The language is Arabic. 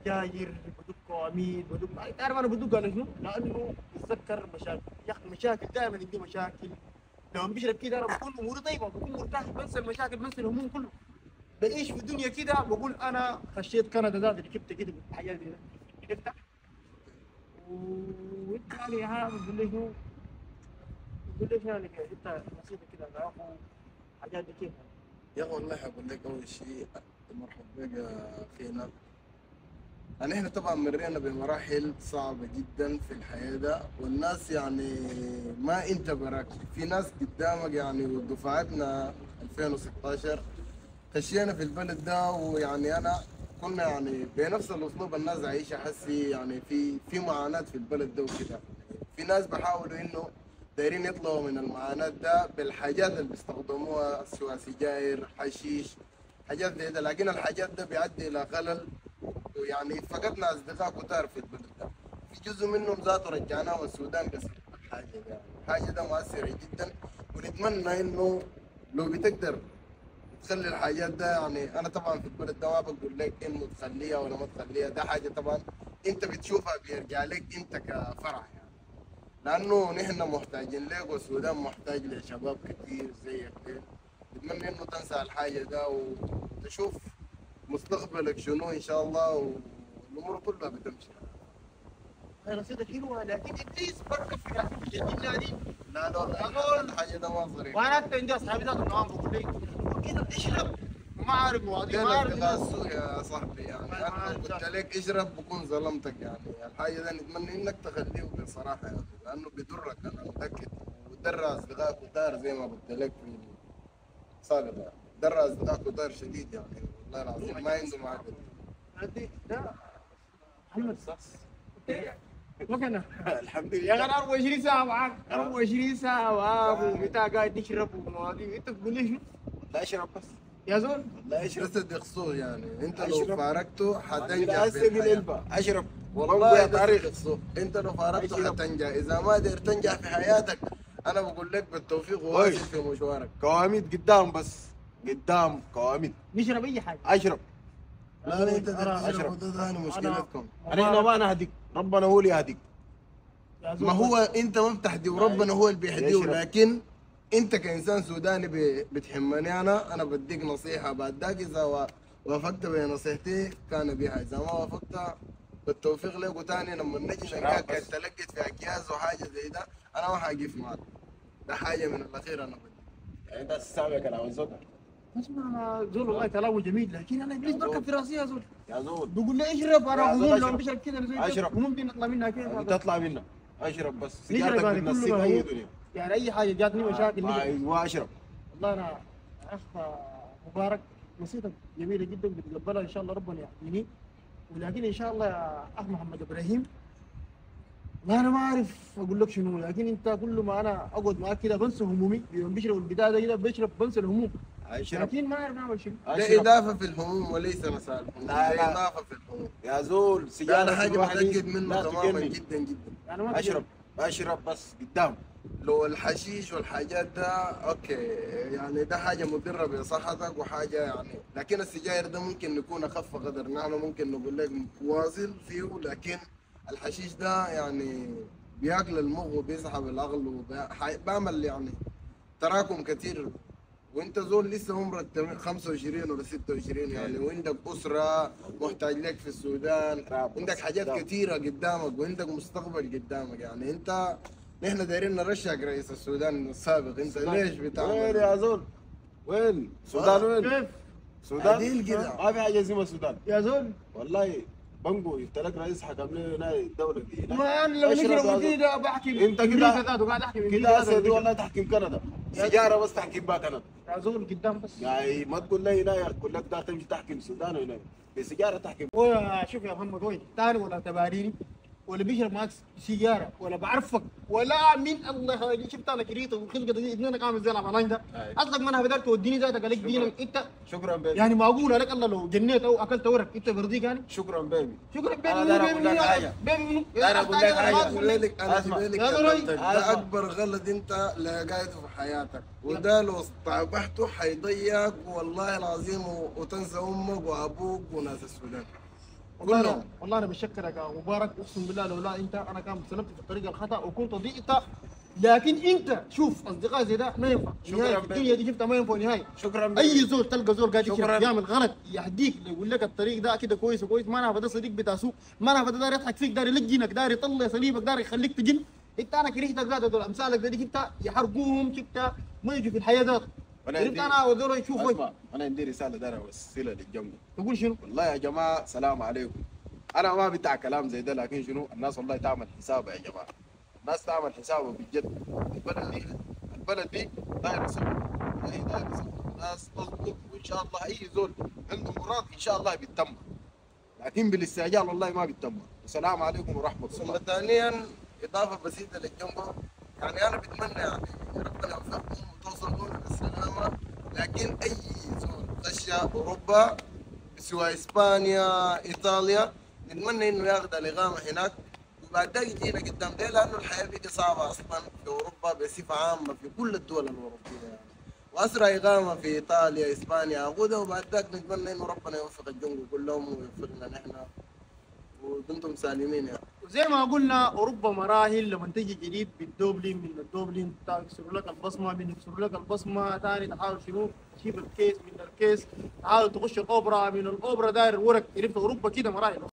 سجاير، بدق قواميس، بدق، تعرف انا بدق على شنو؟ لانه بتذكر مشاكل. يا اخي مشاكل دائما عندي مشاكل. لما بشرب كده انا بكون اموري طيبه، بكون مرتاح، بنسى المشاكل، بنسى الهموم كله. بعيش في الدنيا كده، بقول انا خشيت كندا ذات اللي جبت كده الحاجات دي نفتح. وانت يعني ها بقول لي شنو؟ بقول لي يعني انت نصيحه كده يا اخو، الحاجات دي كيف؟ يا اخي والله حقول لك اول شيء مرحبا بك يا اخينا. يعني احنا طبعا مرينا بمراحل صعبة جدا في الحياة ده، والناس يعني ما انت براك في ناس قدامك يعني. ودفعتنا 2016 خشينا في البلد ده، ويعني انا كنا يعني بنفس الاسلوب الناس عايشة حسي، يعني في معاناة في البلد ده وكده. في ناس بيحاولوا انه دايرين يطلعوا من المعاناة ده بالحاجات اللي بيستخدموها، سواء سجاير، حشيش، حاجات زي ده. لكن الحاجات ده بيؤدي الى خلل، ويعني فقدنا اصدقاء كتار في البلد ده. في جزء منهم ذاته رجعناهم السودان بس الحاجه دي، يعني الحاجه ده مؤثره جدا. ونتمنى انه لو بتقدر تخلي الحاجات ده، يعني انا طبعا في البلد ده ما بقول لك انه تخليها ولا ما تخليها، ده حاجه طبعا انت بتشوفها بيرجع لك انت كفرح يعني. لانه نحن محتاجين لك، والسودان محتاج لشباب كتير زيك كده. نتمنى انه تنسى الحاجه ده وتشوف مستقبلك شنو ان شاء الله، والامور كلها بتمشي. رصيدة حلوة، لكن ابليس بركب في الاخير بيجنني دي. لا لا يا والله زول، الحاجه ده ما ظريف. وانا حتى عندي اصحابي ذاتهم كمان بقول لي كده بتشرب، ما عارف مواضيع، ديل ما عارف اصدقاء إنه- السوء يا صاحبي، يعني ما انا لو عارف قلت ذاته. لك اشرب بكون ظلمتك. يعني الحاجه ده نتمنى انك تخليه بصراحه، يعني لانه بيضرك انا متاكد. وضر اصدقاء كتار زي ما قلت لك في السابق، يعني ضر اصدقاء كتار شديد يعني، والله العظيم ما عنده معقل. هدي ده محمد صاص وكنا الحمد يا اخي لله. انا 24 ساعة معاك، 24 ساعة وابو بتاع قاعد تشرب ومواضيع، انت بتقول لي شنو؟ لا اشرب بس. يا زول لا اشرب بس تقصوه، يعني انت لو اشرب. فارقته حتنجح لا في اسقي الحياه. العلبة اشرب. والله يا ده طارق. تقصوه، انت لو فارقته اشرب. حتنجح. اذا ما قدرت تنجح في حياتك انا بقول لك بالتوفيق وي. وواصل في مشوارك. كواميد قدام بس. قدام كواميد. نشرب اي حاجة. اشرب. لا لا انت أنا- تشرب ده ثاني مشكلتكم. احنا ما نهديك، ربنا هو اللي يهديك. يا زول ما هو انت ما بتحدي وربنا هو اللي بيهديه، يشرب. لكن انت كانسان سوداني بتحمني انا بديك نصيحه. بعد ذاك اذا وافقت بنصيحتي كان بها، اذا ما وافقت بالتوفيق لك. وتاني لما نجي نلقاك بس. تلقيت في اكياس وحاجه زي ده، انا ما حاقف معك. ده حاجه من الاخير انا بدي. يعني انت سامع كلام الزول. اسمع زول، والله كلامه جميل، لكن انا ابليس بركب في راسي يا زول. يا زول بقول لي اشرب، انا يا زول هموم لو اشرب. بشرب كده زي اشرب. هموم دي نطلع منها كيف؟ تطلع منها. اشرب بس. نشرب سيجارتك يعني بتنسيك كله اي هو، دنيا. يعني اي حاجه جاتني مشاكل نشرب. ايوه اشرب. والله انا اخ مبارك، نصيحتك جميله جدا بتقبلها ان شاء الله، ربنا يحميني. ولكن ان شاء الله يا اخ محمد ابراهيم، ما انا ما اعرف اقول لك شنو، لكن انت كل ما انا اقعد معاك كده بنسى همومي. يوم بشرب البتاع ده كده بشرب بنسى الهموم، اشرب. لكن ما اعرف اعمل شنو. ده اشرب. اضافه في الهموم وليس مساء الهموم. لا، ده لا. اضافه في الهموم. يا زول ده سيجاره انا حاجه الواحد متاكد منه لا تماما تجنن. جدا جدا. يعني ما اشرب. اشرب بس قدام. لو الحشيش والحاجات ده اوكي، يعني ده حاجه مضره بصحتك وحاجه يعني. لكن السجاير ده ممكن نكون اخف قدر، نحن ممكن نقول لك واصل فيه. لكن الحشيش ده يعني بياكل المخ وبيسحب العقل وبيعمل يعني تراكم كتير. وانت زول لسه عمرك 25 ولا 26 يعني، وعندك اسره محتاج لك في السودان، عندك حاجات كتيره قدامك، وعندك مستقبل قدامك. يعني انت نحن دايرين نرشق رئيس السودان السابق، انت ليش وين بتعمل؟ يا زول؟ وين؟ السودان وين؟ كيف السودان؟ عديل كده. ما في حاجه اسمها السودان. يا زول؟ والله بنجو يفتلك رئيس حكم لنا هنا الدوله دي هنا. ما انا لو اشرب يا نشرب زول. كده بحكي انت كده- امريكا ذاته، قاعد احكي كده امريكا هسه دي ذاته. والله تحكم كندا. سيجاره بس تحكم بها كندا. يا زول قدام بس. يعني ما تقول لي هنا يقول لك ده تمشي تحكم السودان هنا بسيجاره تحكم. شوف يا محمد، وين تاني ولا تباريني ولا بيشرب معك سيجاره ولا بعرفك ولا من الله، هذه شفت انا كريته وخلقه دي اثنين عامل زي العملان ده. أي. اصلك ما انا بدرت توديني ذاتك عليك دينك انت. شكرا بيبي. يعني معقول عليك الله لو جنيت او اكلت ورق انت برضيك يعني؟ شكرا بيبي. شكرا بيبي. أنا داير أقول لك حاجة. بيبي داير أقول لك حاجة. بالك انا اسمع. بالك يا زول. كلمتك. ده اكبر غلط انت لقيته في حياتك، وده لو استعبحته حيضيعك والله العظيم، وتنسى امك وابوك وناس السودان. كلهم. والله انا بشكرك يا مبارك، اقسم بالله لولا انت انا كان سلكت في الطريق الخطا وكنت ضيعت. لكن انت شوف اصدقاء زي ده ما ينفع شكراً نهائي، في الدنيا دي شفتها ما ينفع نهائي. شكرا اي زول تلقى زول قاعد يشرب شكراً. يعمل غلط يهديك يقول لك الطريق ده كده كويس وكويس، ما نعرف ده صديق بتاع سوق، ما نعرف ده داير يضحك فيك، داير يلجنك، داير يطلع صليبك، داير يخليك تجن. انت انا كرهتك ذاته دول امثالك دي شفتها يحرقوهم، شفتها ما يجوا في الحياه ذاته. وأنا عرفت عندي- انا ودول يشوفوا اسمع، انا عندي رساله داير اوصلها للجمهور. تقول شنو؟ والله يا جماعه سلام عليكم. انا ما بتاع كلام زي ده، لكن شنو الناس والله تعمل حسابها يا جماعه. الناس تعمل حسابها بجد. البلد دي دايره صبر، والله دايره صبر. الناس تصبر وان شاء الله اي زول عنده مراد ان شاء الله بيتم، لكن بالاستعجال والله ما بيتم. السلام عليكم ورحمه الله. ثم ثانيا اضافه بسيطه للجمهور، يعني انا بتمنى يعني ربنا يوفقكم وتوصلوا بالسلامه، لكن اي زول خش اوروبا سواء اسبانيا ايطاليا نتمنى انه ياخذ الاقامه هناك وبعد ذاك يجينا قدام ليه؟ لانه الحياه بقت صعبه اصلا في اوروبا بصفه عامه في كل الدول الاوروبيه يعني. واسرع اقامه في ايطاليا اسبانيا اخذها وبعد ذاك نتمنى انه ربنا يوفق الجنوب كلهم ويوفقنا نحن ودمتم سالمين يعني. وزي ما قلنا اوروبا مراحل، لما تجي جديد بالدوبلين من الدوبلين تكسر لك البصمه، من يكسر لك البصمه ثاني تحاول شنو تجيب الكيس، من الكيس تحاول تخش الاوبرا، من الاوبرا داير الورق. عرفت اوروبا كده مراحل.